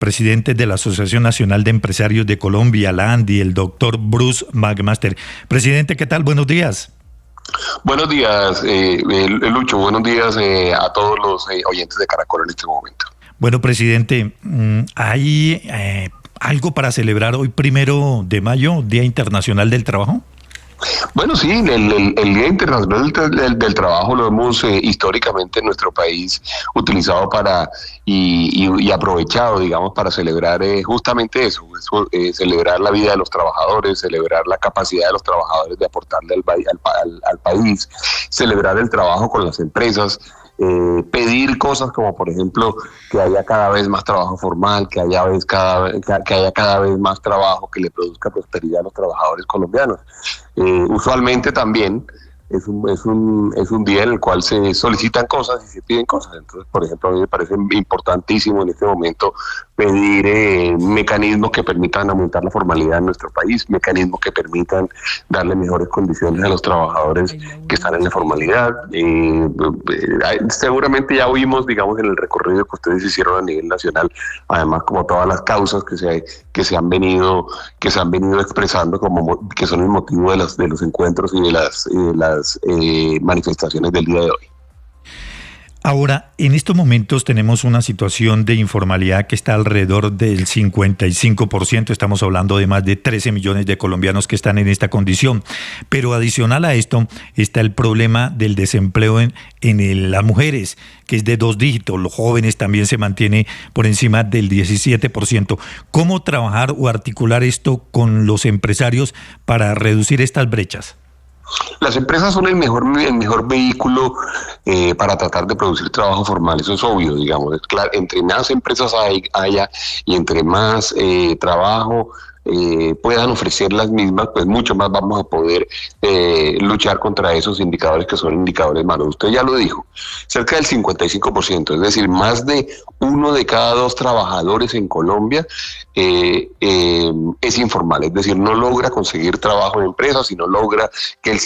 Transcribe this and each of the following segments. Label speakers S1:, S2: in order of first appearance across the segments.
S1: presidente de la Asociación Nacional de Empresarios de Colombia, la ANDI, el doctor Bruce McMaster. Presidente, ¿qué tal? Buenos días.
S2: Buenos días, Lucho. Buenos días a todos los oyentes de Caracol en este momento.
S1: Bueno, presidente, ¿hay algo para celebrar hoy 1 de mayo, Día Internacional del Trabajo?
S2: Bueno, sí, el Día Internacional del Trabajo lo hemos históricamente en nuestro país utilizado y aprovechado, digamos, para celebrar justamente eso, celebrar la vida de los trabajadores, celebrar la capacidad de los trabajadores de aportarle al país, celebrar el trabajo con las empresas. Pedir cosas como, por ejemplo, que haya cada vez más trabajo formal, que haya cada vez más trabajo que le produzca prosperidad a los trabajadores colombianos. Usualmente también es un día en el cual se solicitan cosas y se piden cosas. Entonces, por ejemplo, a mí me parece importantísimo en este momento pedir mecanismos que permitan aumentar la formalidad en nuestro país, mecanismos que permitan darle mejores condiciones a los trabajadores que están en la formalidad. Seguramente ya oímos, digamos, en el recorrido que ustedes hicieron a nivel nacional, además como todas las causas que se han venido expresando, como que son el motivo de los encuentros y de las manifestaciones del día de hoy.
S1: Ahora, en estos momentos tenemos una situación de informalidad que está alrededor del 55%. Estamos hablando de más de 13 millones de colombianos que están en esta condición. Pero adicional a esto está el problema del desempleo en las mujeres, que es de 2 dígitos. Los jóvenes también se mantiene por encima del 17%. ¿Cómo trabajar o articular esto con los empresarios para reducir estas brechas?
S2: Las empresas son el mejor vehículo para tratar de producir trabajo formal, eso es obvio, digamos. Es claro, entre más empresas haya y entre más trabajo puedan ofrecer las mismas, pues mucho más vamos a poder luchar contra esos indicadores que son indicadores malos. Usted ya lo dijo, cerca del 55%, es decir, más de 1 de cada 2 trabajadores en Colombia es informal, es decir, no logra conseguir trabajo en empresas y no logra que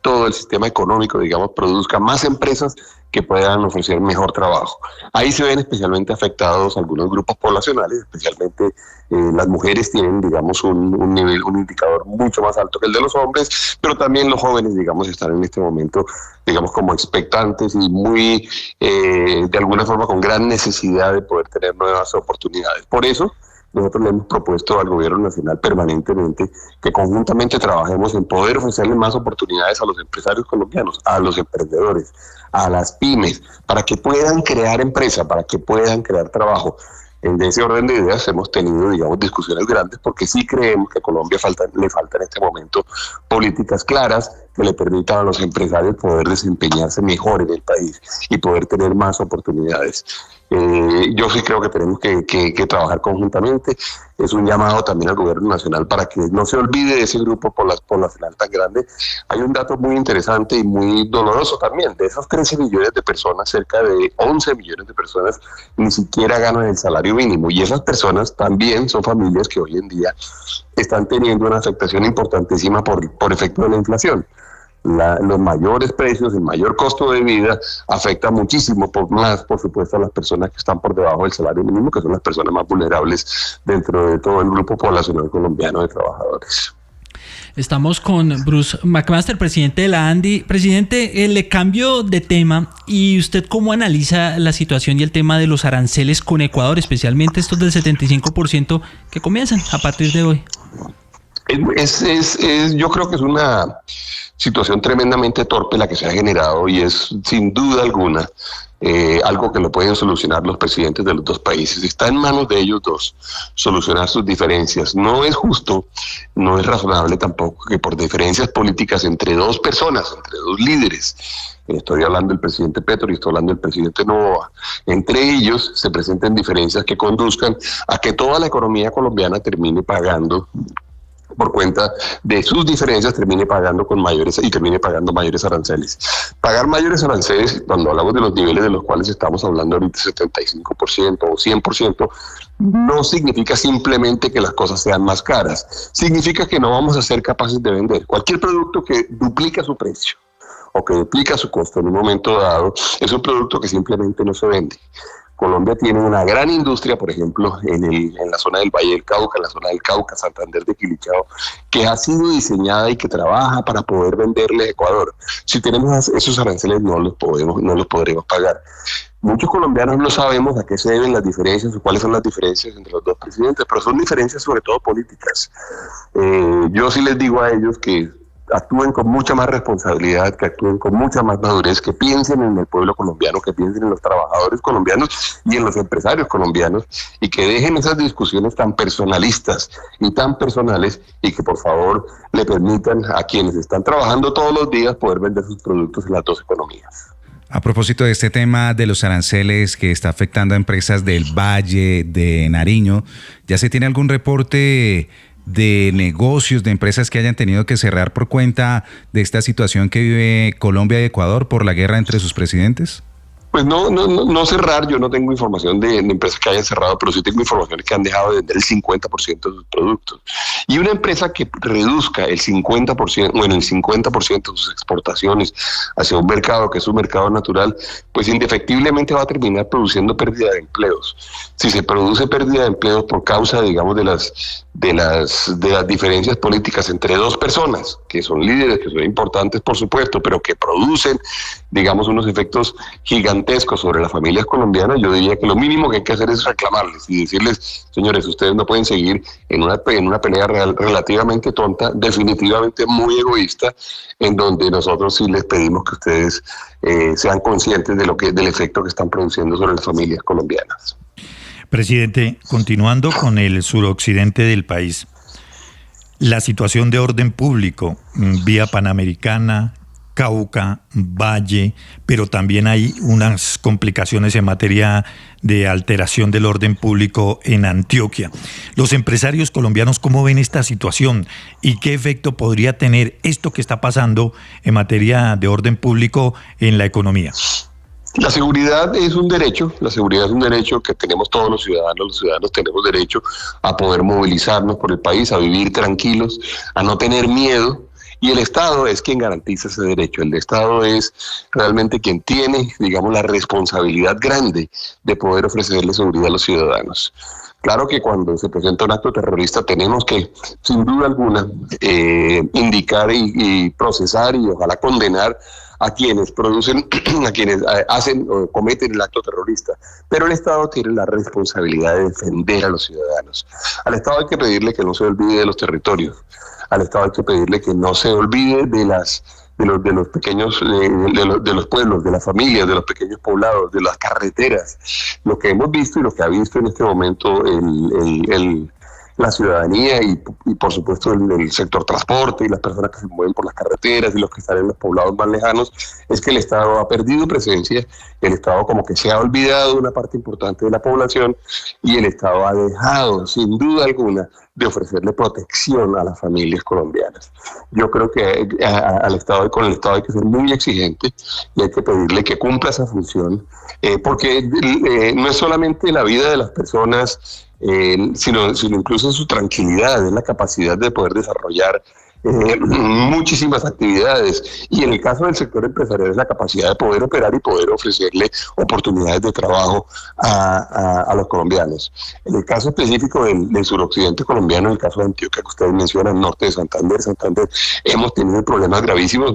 S2: todo el sistema económico, digamos, produzca más empresas que puedan ofrecer mejor trabajo. Ahí se ven especialmente afectados algunos grupos poblacionales, especialmente las mujeres tienen, digamos, un indicador mucho más alto que el de los hombres, pero también los jóvenes, digamos, están en este momento, digamos, como expectantes y muy, de alguna forma, con gran necesidad de poder tener nuevas oportunidades. Por eso, nosotros le hemos propuesto al gobierno nacional permanentemente que conjuntamente trabajemos en poder ofrecerle más oportunidades a los empresarios colombianos, a los emprendedores, a las pymes, para que puedan crear empresa, para que puedan crear trabajo. En ese orden de ideas hemos tenido, digamos, discusiones grandes porque sí creemos que a Colombia le faltan en este momento políticas claras que le permitan a los empresarios poder desempeñarse mejor en el país y poder tener más oportunidades. Yo sí creo que tenemos que trabajar conjuntamente. Es un llamado también al gobierno nacional para que no se olvide de ese grupo poblacional tan grande. Hay un dato muy interesante y muy doloroso también. De esos 13 millones de personas, cerca de 11 millones de personas ni siquiera ganan el salario mínimo. Y esas personas también son familias que hoy en día están teniendo una afectación importantísima por efecto de la inflación. Los mayores precios, el mayor costo de vida afecta muchísimo por supuesto, a las personas que están por debajo del salario mínimo, que son las personas más vulnerables dentro de todo el grupo poblacional colombiano de trabajadores.
S3: Estamos con Bruce McMaster, presidente de la ANDI. Presidente, le cambio de tema. ¿Y usted cómo analiza la situación y el tema de los aranceles con Ecuador, especialmente estos del 75% que comienzan a partir de hoy?
S2: Yo creo que es una situación tremendamente torpe la que se ha generado y es sin duda alguna algo que lo pueden solucionar los presidentes de los 2 países. Está en manos de ellos 2 solucionar sus diferencias. No es justo, no es razonable tampoco que por diferencias políticas entre 2 personas, entre 2 líderes, estoy hablando del presidente Petro y estoy hablando del presidente Noboa, entre ellos se presenten diferencias que conduzcan a que toda la economía colombiana termine pagando por cuenta de sus diferencias, termine pagando mayores aranceles. Pagar mayores aranceles, cuando hablamos de los niveles de los cuales estamos hablando ahorita, 75% o 100%, no significa simplemente que las cosas sean más caras. Significa que no vamos a ser capaces de vender. Cualquier producto que duplica su precio o que duplica su costo en un momento dado, es un producto que simplemente no se vende. Colombia tiene una gran industria, por ejemplo, en la zona del Valle del Cauca, en la zona del Cauca, Santander de Quilichao, que ha sido diseñada y que trabaja para poder venderle a Ecuador. Si tenemos esos aranceles, no los podremos pagar. Muchos colombianos no sabemos a qué se deben las diferencias o cuáles son las diferencias entre los dos presidentes, pero son diferencias sobre todo políticas. Yo sí les digo a ellos que actúen con mucha más responsabilidad, que actúen con mucha más madurez, que piensen en el pueblo colombiano, que piensen en los trabajadores colombianos y en los empresarios colombianos, y que dejen esas discusiones tan personalistas y tan personales, y que por favor le permitan a quienes están trabajando todos los días poder vender sus productos en las dos economías.
S4: A propósito de este tema de los aranceles que está afectando a empresas del Valle, de Nariño, ¿ya se tiene algún reporte de negocios, de empresas que hayan tenido que cerrar por cuenta de esta situación que vive Colombia y Ecuador por la guerra entre sus presidentes?
S2: Pues no cerrar, yo no tengo información de empresas que hayan cerrado, pero sí tengo información que han dejado de vender el 50% de sus productos. Y una empresa que reduzca el 50%, bueno, el 50% de sus exportaciones hacia un mercado que es un mercado natural, pues indefectiblemente va a terminar produciendo pérdida de empleos. Si se produce pérdida de empleos por causa, digamos, de las diferencias políticas entre dos personas, que son líderes, que son importantes, por supuesto, pero que producen, digamos, unos efectos gigantescos sobre las familias colombianas, yo diría que lo mínimo que hay que hacer es reclamarles y decirles, señores, ustedes no pueden seguir en una pelea relativamente tonta, definitivamente muy egoísta, en donde nosotros sí les pedimos que ustedes sean conscientes del efecto que están produciendo sobre las familias colombianas.
S1: Presidente, continuando con el suroccidente del país, la situación de orden público, vía Panamericana, Cauca, Valle, pero también hay unas complicaciones en materia de alteración del orden público en Antioquia. Los empresarios colombianos, ¿cómo ven esta situación y qué efecto podría tener esto que está pasando en materia de orden público en la economía?
S2: La seguridad es un derecho que tenemos todos los ciudadanos tenemos derecho a poder movilizarnos por el país, a vivir tranquilos, a no tener miedo, y el Estado es quien garantiza ese derecho. El Estado es realmente quien tiene, digamos, la responsabilidad grande de poder ofrecerle seguridad a los ciudadanos. Claro que cuando se presenta un acto terrorista tenemos que, sin duda alguna, indicar y procesar y ojalá condenar a quienes producen, a quienes hacen o cometen el acto terrorista. Pero el Estado tiene la responsabilidad de defender a los ciudadanos. Al Estado hay que pedirle que no se olvide de los territorios. Al Estado hay que pedirle que no se olvide de los pequeños, de los pueblos, de las familias, de los pequeños poblados, de las carreteras. Lo que hemos visto y lo que ha visto en este momento la ciudadanía y por supuesto el sector transporte y las personas que se mueven por las carreteras y los que están en los poblados más lejanos, es que el Estado ha perdido presencia, el Estado como que se ha olvidado de una parte importante de la población y el Estado ha dejado, sin duda alguna, de ofrecerle protección a las familias colombianas. Yo creo que con el Estado hay que ser muy exigente y hay que pedirle que cumpla esa función, porque no es solamente la vida de las personas, sino incluso su tranquilidad, es la capacidad de poder desarrollar muchísimas actividades, y en el caso del sector empresarial es la capacidad de poder operar y poder ofrecerle oportunidades de trabajo a los colombianos. En el caso específico del suroccidente colombiano, en el caso de Antioquia que ustedes mencionan, norte de Santander, hemos tenido problemas gravísimos,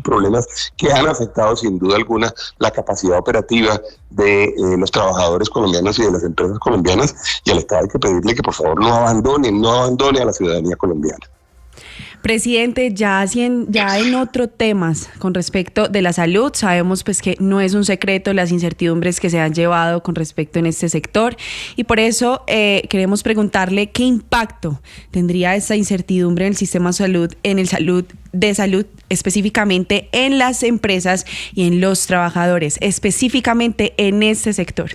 S2: problemas que han afectado sin duda alguna la capacidad operativa de los trabajadores colombianos y de las empresas colombianas, y al Estado hay que pedirle que por favor no abandone a la ciudadanía colombiana.
S5: Presidente, ya en otros temas con respecto de la salud, sabemos pues que no es un secreto las incertidumbres que se han llevado con respecto en este sector, y por eso queremos preguntarle qué impacto tendría esta incertidumbre en el sistema de salud, específicamente en las empresas y en los trabajadores, específicamente en este sector.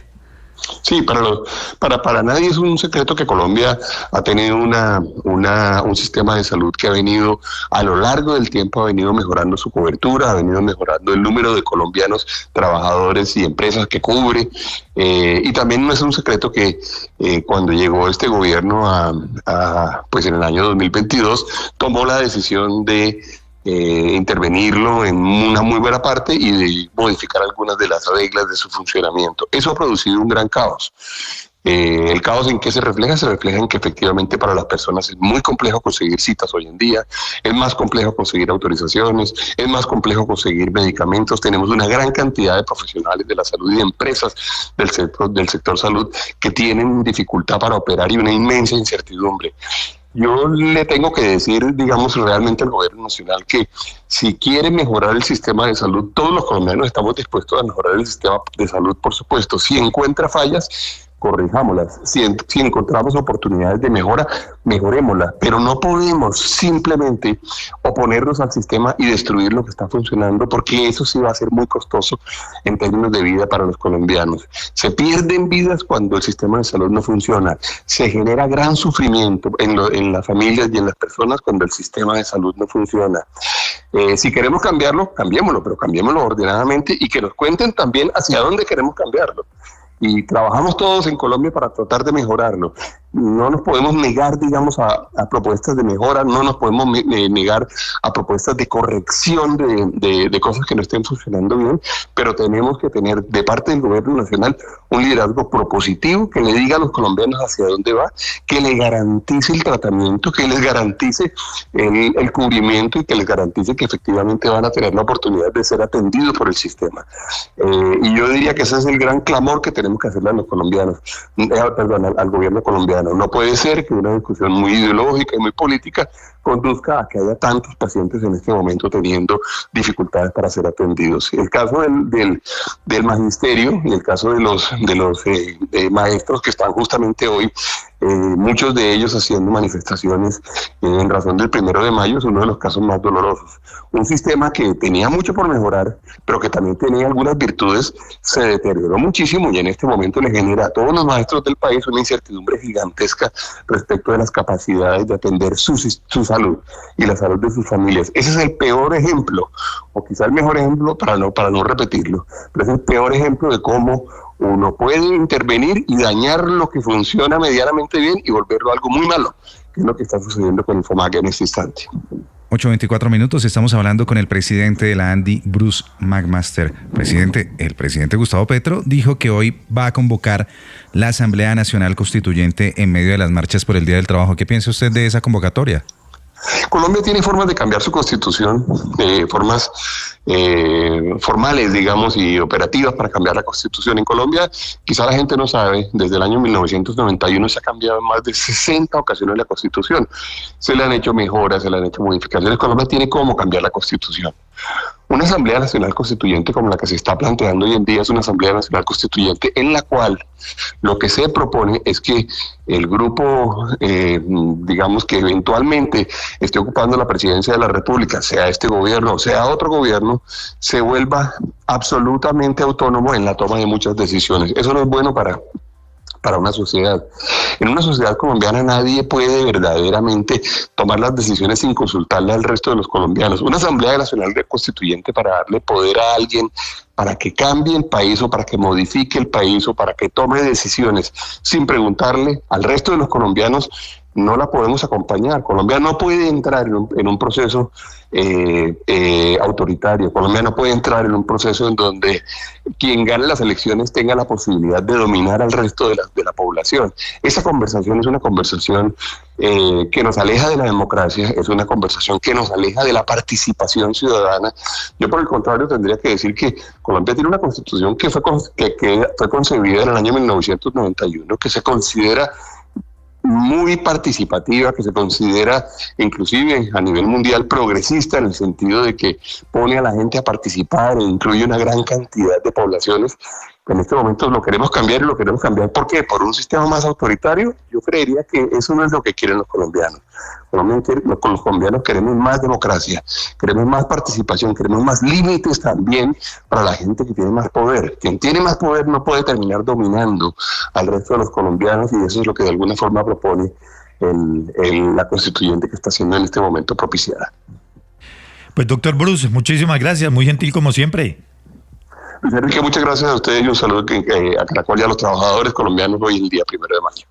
S2: Sí, para nadie es un secreto que Colombia ha tenido un sistema de salud que ha venido a lo largo del tiempo, ha venido mejorando su cobertura, ha venido mejorando el número de colombianos, trabajadores y empresas que cubre, y también no es un secreto que cuando llegó este gobierno pues en el año 2022 tomó la decisión de intervenirlo en una muy buena parte y de modificar algunas de las reglas de su funcionamiento. Eso ha producido un gran caos. El caos en qué se refleja en que efectivamente para las personas es muy complejo conseguir citas hoy en día, es más complejo conseguir autorizaciones, es más complejo conseguir medicamentos. Tenemos una gran cantidad de profesionales de la salud y de empresas del sector salud que tienen dificultad para operar y una inmensa incertidumbre. Yo le tengo que decir, digamos, realmente al gobierno nacional que si quiere mejorar el sistema de salud, todos los colombianos estamos dispuestos a mejorar el sistema de salud, por supuesto. Si encuentra fallas, corrijámoslas. Si encontramos oportunidades de mejora, mejorémoslas. Pero no podemos simplemente oponernos al sistema y destruir lo que está funcionando, porque eso sí va a ser muy costoso en términos de vida para los colombianos. Se pierden vidas cuando el sistema de salud no funciona. Se genera gran sufrimiento en las familias y en las personas cuando el sistema de salud no funciona. Si queremos cambiarlo, cambiémoslo, pero cambiémoslo ordenadamente y que nos cuenten también hacia dónde queremos cambiarlo. Y trabajamos todos en Colombia para tratar de mejorarlo. No nos podemos negar, digamos, a propuestas de mejora, no nos podemos negar a propuestas de corrección de cosas que no estén funcionando bien, pero tenemos que tener de parte del gobierno nacional un liderazgo propositivo que le diga a los colombianos hacia dónde va, que les garantice el tratamiento, que les garantice el cubrimiento y que les garantice que efectivamente van a tener la oportunidad de ser atendidos por el sistema. Y yo diría que ese es el gran clamor que tenemos que hacerle a los colombianos, al gobierno colombiano. No puede ser que una discusión muy ideológica y muy política conduzca a que haya tantos pacientes en este momento teniendo dificultades para ser atendidos. El caso del magisterio y el caso de los maestros que están justamente hoy, muchos de ellos haciendo manifestaciones en razón del 1 de mayo, es uno de los casos más dolorosos. Un sistema que tenía mucho por mejorar, pero que también tenía algunas virtudes, se deterioró muchísimo y en este momento le genera a todos los maestros del país una incertidumbre gigantesca respecto de las capacidades de atender su salud y la salud de sus familias. Ese es el peor ejemplo, o quizá el mejor ejemplo para no repetirlo, pero es el peor ejemplo de cómo uno puede intervenir y dañar lo que funciona medianamente bien y volverlo algo muy malo, que es lo que está sucediendo con Infomag en este instante.
S4: 8:24 minutos, estamos hablando con el presidente de la ANDI, Bruce McMaster. El presidente Gustavo Petro dijo que hoy va a convocar la Asamblea Nacional Constituyente en medio de las marchas por el Día del Trabajo. ¿Qué piensa usted de esa convocatoria?
S2: Colombia tiene formas de cambiar su constitución, formas formales, digamos, y operativas para cambiar la constitución. En Colombia, quizá la gente no sabe, desde el año 1991 se ha cambiado en más de 60 ocasiones la constitución. Se le han hecho mejoras, se le han hecho modificaciones. Colombia tiene cómo cambiar la constitución. Una Asamblea Nacional Constituyente como la que se está planteando hoy en día es una Asamblea Nacional Constituyente en la cual lo que se propone es que el grupo, digamos, que eventualmente esté ocupando la presidencia de la República, sea este gobierno o sea otro gobierno, se vuelva absolutamente autónomo en la toma de muchas decisiones. Eso no es bueno para una sociedad. En una sociedad colombiana nadie puede verdaderamente tomar las decisiones sin consultarle al resto de los colombianos. Una Asamblea Nacional Constituyente para darle poder a alguien para que cambie el país o para que modifique el país o para que tome decisiones sin preguntarle al resto de los colombianos, no la podemos acompañar. Colombia no puede entrar en un proceso autoritario. Colombia no puede entrar en un proceso en donde quien gane las elecciones tenga la posibilidad de dominar al resto de la población. Esa conversación es una conversación que nos aleja de la democracia, es una conversación que nos aleja de la participación ciudadana. Yo, por el contrario, tendría que decir que Colombia tiene una constitución que fue concebida en el año 1991, que se considera muy participativa, que se considera inclusive a nivel mundial progresista en el sentido de que pone a la gente a participar e incluye una gran cantidad de poblaciones. En este momento lo queremos cambiar y lo queremos cambiar ¿por qué? ¿Por un sistema más autoritario? Yo creería que eso no es lo que quieren los colombianos. Los colombianos queremos más democracia, queremos más participación, queremos más límites también para la gente que tiene más poder. Quien tiene más poder no puede terminar dominando al resto de los colombianos y eso es lo que de alguna forma propone la constituyente que está siendo en este momento propiciada.
S1: Pues doctor Bruce, muchísimas gracias, muy gentil como siempre.
S2: Enrique, muchas gracias a ustedes y un saludo a Caracol y a los trabajadores colombianos hoy el día 1 de mayo.